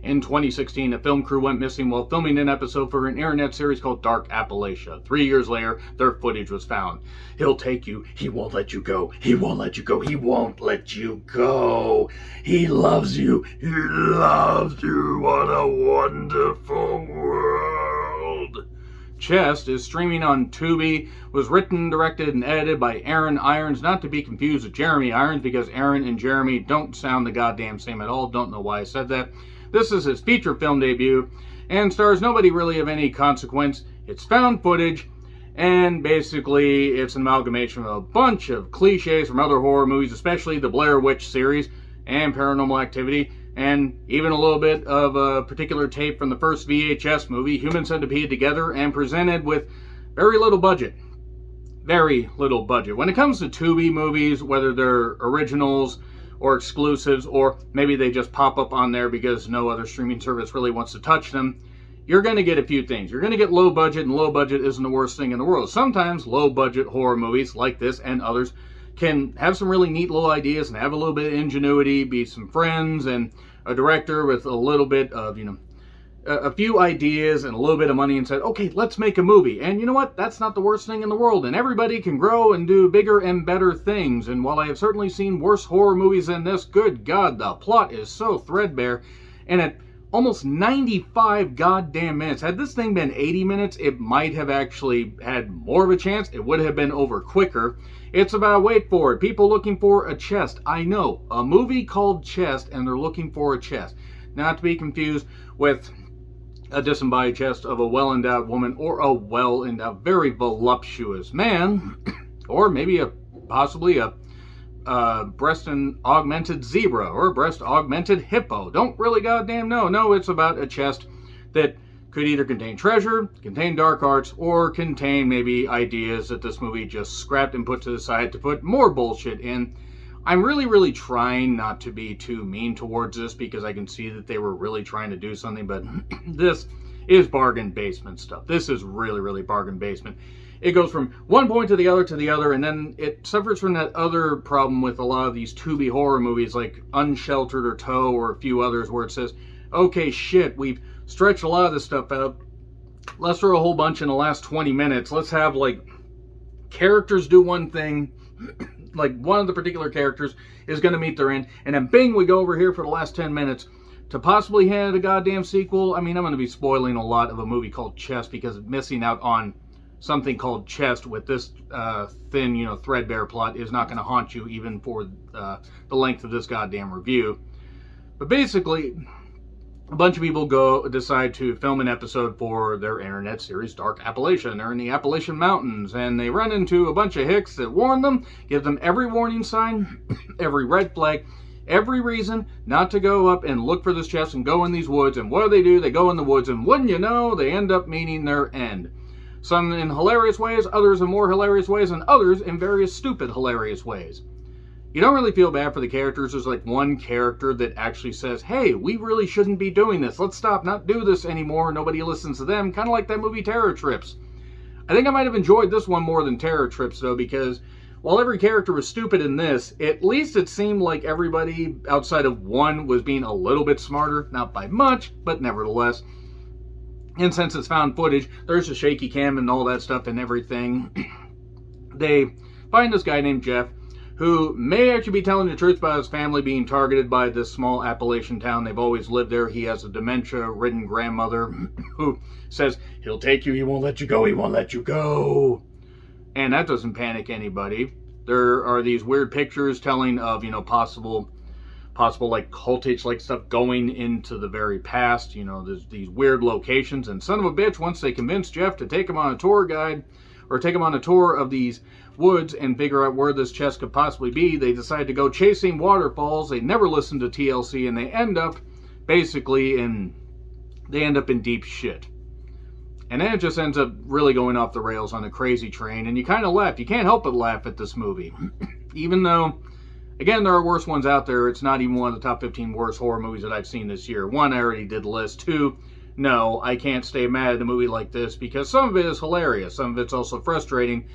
In 2016, a film crew went missing while filming an episode for an internet series called Dark Appalachia. 3 years later, their footage was found. He'll take you, he won't let you go, he won't let you go, he won't let you go. He loves you, he loves you, what a wonderful world. Chest is streaming on Tubi, was written, directed, and edited by Aaron Irons, not to be confused with Jeremy Irons, because Aaron and Jeremy don't sound the goddamn same at all. Don't know why I said that. This is his feature film debut, and stars nobody really of any consequence. It's found footage, and basically it's an amalgamation of a bunch of cliches from other horror movies, especially the Blair Witch series and Paranormal Activity, and even a little bit of a particular tape from the first VHS movie, Human Centipede, together and presented with very little budget. Very little budget. When it comes to Tubi movies, whether they're originals or exclusives, or maybe they just pop up on there because no other streaming service really wants to touch them, you're going to get a few things. You're going to get low budget, and low budget isn't the worst thing in the world. Sometimes low budget horror movies like this and others can have some really neat little ideas and have a little bit of ingenuity, be some friends and a director with a little bit of, a few ideas and a little bit of money and said, okay, let's make a movie. And you know what? That's not the worst thing in the world. And everybody can grow and do bigger and better things. And while I have certainly seen worse horror movies than this, good God, the plot is so threadbare. And at almost 95 goddamn minutes, had this thing been 80 minutes, it might have actually had more of a chance. It would have been over quicker. It's about, wait for it, people looking for a chest. I know, a movie called Chest, and they're looking for a chest. Not to be confused with a disembodied chest of a well-endowed woman, or a well-endowed, very voluptuous man, or maybe possibly a breast-augmented zebra, or a breast-augmented hippo. Don't really goddamn know. No, it's about a chest that could either contain treasure, contain dark arts, or contain maybe ideas that this movie just scrapped and put to the side to put more bullshit in. I'm really trying not to be too mean towards this, because I can see that they were really trying to do something, but this is bargain basement stuff. This is really bargain basement. It goes from one point to the other, and then it suffers from that other problem with a lot of these Tubi horror movies like Unsheltered or Toe or a few others, where it says, okay, shit, we've stretched a lot of this stuff out. Let's throw a whole bunch in the last 20 minutes. Let's have, like, characters do one thing, like one of the particular characters is going to meet their end, and then bing, we go over here for the last 10 minutes to possibly have a goddamn sequel. I mean, I'm going to be spoiling a lot of a movie called Chest, because missing out on something called Chest with this thin, threadbare plot is not going to haunt you even for the length of this goddamn review. But basically, a bunch of people decide to film an episode for their internet series, Dark Appalachian. They're in the Appalachian Mountains, and they run into a bunch of hicks that warn them, give them every warning sign, every red flag, every reason not to go up and look for this chest and go in these woods. And what do? They go in the woods, and wouldn't you know, they end up meeting their end. Some in hilarious ways, others in more hilarious ways, and others in various stupid hilarious ways. You don't really feel bad for the characters. There's like one character that actually says, hey, we really shouldn't be doing this. Let's stop, not do this anymore. Nobody listens to them. Kind of like that movie Terror Trips. I think I might have enjoyed this one more than Terror Trips, though, because while every character was stupid in this, at least it seemed like everybody outside of one was being a little bit smarter. Not by much, but nevertheless. And since it's found footage, there's a shaky cam and all that stuff and everything. They find this guy named Jeff, who may actually be telling the truth about his family being targeted by this small Appalachian town. They've always lived there. He has a dementia-ridden grandmother who says, he'll take you, he won't let you go, he won't let you go. And that doesn't panic anybody. There are these weird pictures telling of, possible like cultish like stuff going into the very past. There's these weird locations, and son of a bitch, once they convince Jeff to take him on a tour of these woods and figure out where this chest could possibly be, they decide to go chasing waterfalls. They never listen to TLC, and they end up in deep shit. And then it just ends up really going off the rails on a crazy train, and you kind of laugh. You can't help but laugh at this movie. Even though, again, there are worse ones out there. It's not even one of the top 15 worst horror movies that I've seen this year. One, I already did list. Two, no, I can't stay mad at a movie like this, because some of it is hilarious. Some of it's also frustrating.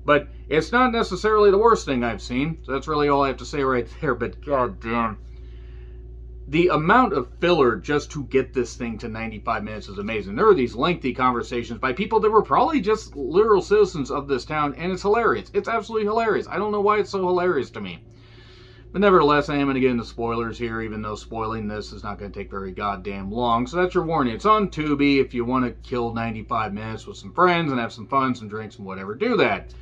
But it's not necessarily the worst thing I've seen. So that's really all I have to say right there. But goddamn, the amount of filler just to get this thing to 95 minutes is amazing. There are these lengthy conversations by people that were probably just literal citizens of this town, and it's hilarious. It's absolutely hilarious. I don't know why it's so hilarious to me. But nevertheless, I am going to get into spoilers here, even though spoiling this is not going to take very goddamn long. So that's your warning. It's on Tubi. If you want to kill 95 minutes with some friends and have some fun, some drinks, and whatever, do that.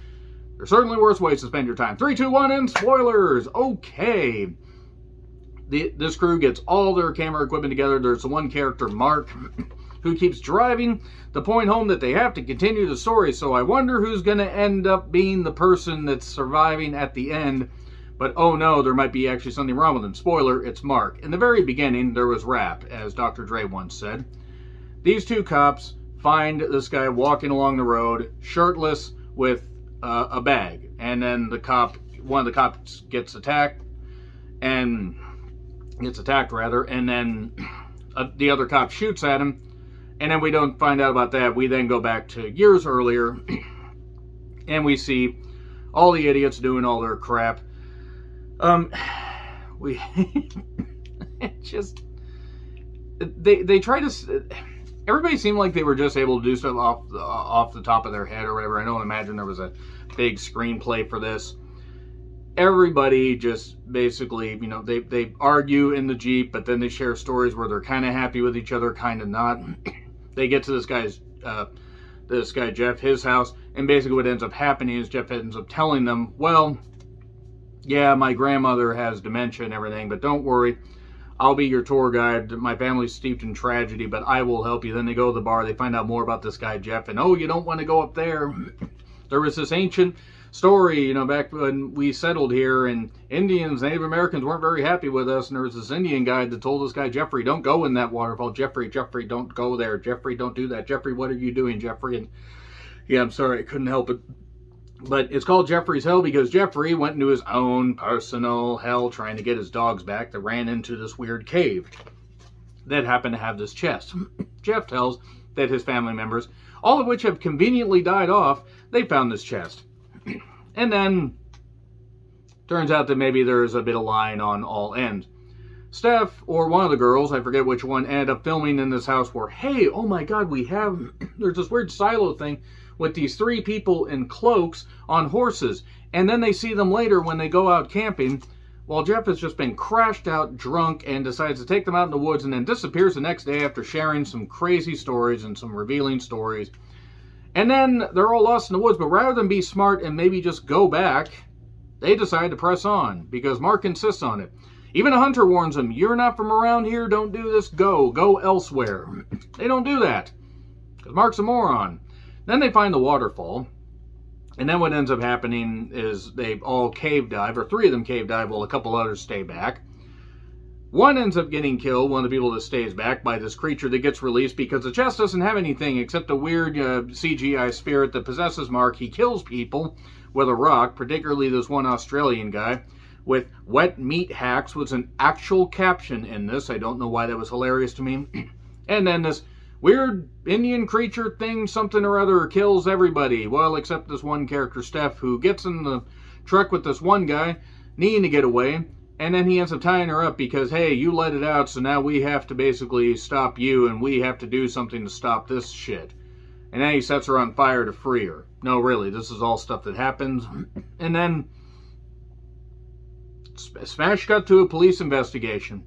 There's certainly worse ways to spend your time. 3, 2, 1, and spoilers! Okay. This crew gets all their camera equipment together. There's the one character, Mark, who keeps driving the point home that they have to continue the story. So I wonder who's going to end up being the person that's surviving at the end. But oh no, there might be actually something wrong with him. Spoiler, it's Mark. In the very beginning, there was rap, as Dr. Dre once said. These two cops find this guy walking along the road, shirtless, with a bag. And then one of the cops gets attacked, and then the other cop shoots at him, and then we don't find out about that. We then go back to years earlier, and we see all the idiots doing all their crap. They try to. Everybody seemed like they were just able to do stuff off the top of their head or whatever. I don't imagine there was a big screenplay for this. Everybody just basically, they argue in the Jeep, but then they share stories where they're kind of happy with each other, kind of not. They get to this guy Jeff, his house, and basically what ends up happening is Jeff ends up telling them, well, yeah, my grandmother has dementia and everything, but don't worry, I'll be your tour guide. My family's steeped in tragedy, but I will help you. Then they go to the bar, they find out more about this guy Jeff, and oh, you don't want to go up there. There was this ancient story, back when we settled here, and Indians, Native Americans weren't very happy with us, and there was this Indian guy that told this guy, Jeffrey, don't go in that waterfall. Jeffrey, don't go there. Jeffrey, don't do that. Jeffrey, what are you doing, Jeffrey? And yeah, I'm sorry, I couldn't help it. But it's called Jeffrey's Hell because Jeffrey went into his own personal hell trying to get his dogs back that ran into this weird cave that happened to have this chest. Jeff tells that his family members, all of which have conveniently died off, they found this chest. And then turns out that maybe there's a bit of lying on all ends. Steph, or one of the girls, I forget which one, ended up filming in this house where, hey, oh my god, there's this weird silo thing with these 3 people in cloaks on horses. And then they see them later when they go out camping, while Jeff has just been crashed out, drunk, and decides to take them out in the woods and then disappears the next day after sharing some crazy stories and some revealing stories. And then they're all lost in the woods, but rather than be smart and maybe just go back, they decide to press on because Mark insists on it. Even a hunter warns them, you're not from around here, don't do this, go elsewhere. They don't do that because Mark's a moron. Then they find the waterfall, and then what ends up happening is they all cave dive, or 3 of them cave dive while a couple others stay back. One ends up getting killed, one of the people that stays back, by this creature that gets released because the chest doesn't have anything except a weird CGI spirit that possesses Mark. He kills people with a rock, particularly this one Australian guy, with wet meat hacks was an actual caption in this. I don't know why that was hilarious to me. And then this weird Indian creature thing, something or other, kills everybody. Well, except this one character, Steph, who gets in the truck with this one guy, needing to get away. And then he ends up tying her up because, hey, you let it out, so now we have to basically stop you, and we have to do something to stop this shit. And then he sets her on fire to free her. No, really, this is all stuff that happens. And then, smash cut to a police investigation.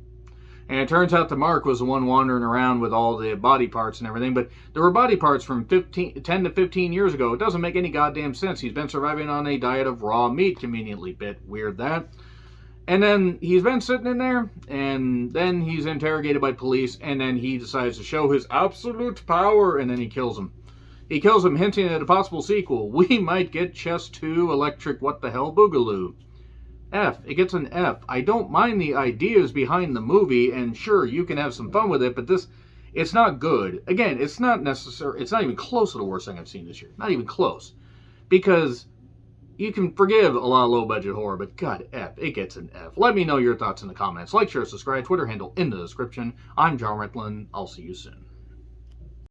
And it turns out that Mark was the one wandering around with all the body parts and everything, but there were body parts from 10 to 15 years ago. It doesn't make any goddamn sense. He's been surviving on a diet of raw meat, conveniently. Bit weird, that. And then he's been sitting in there, and then he's interrogated by police, and then he decides to show his absolute power, and then he kills him. He kills him, hinting at a possible sequel. We might get Chess 2 Electric What the Hell Boogaloo. F. It gets an F. I don't mind the ideas behind the movie, and sure, you can have some fun with it, but it's not good. Again, it's not necessary. It's not even close to the worst thing I've seen this year. Not even close. Because you can forgive a lot of low-budget horror, but God, F. It gets an F. Let me know your thoughts in the comments. Like, share, subscribe, Twitter handle in the description. I'm John Ritlin. I'll see you soon.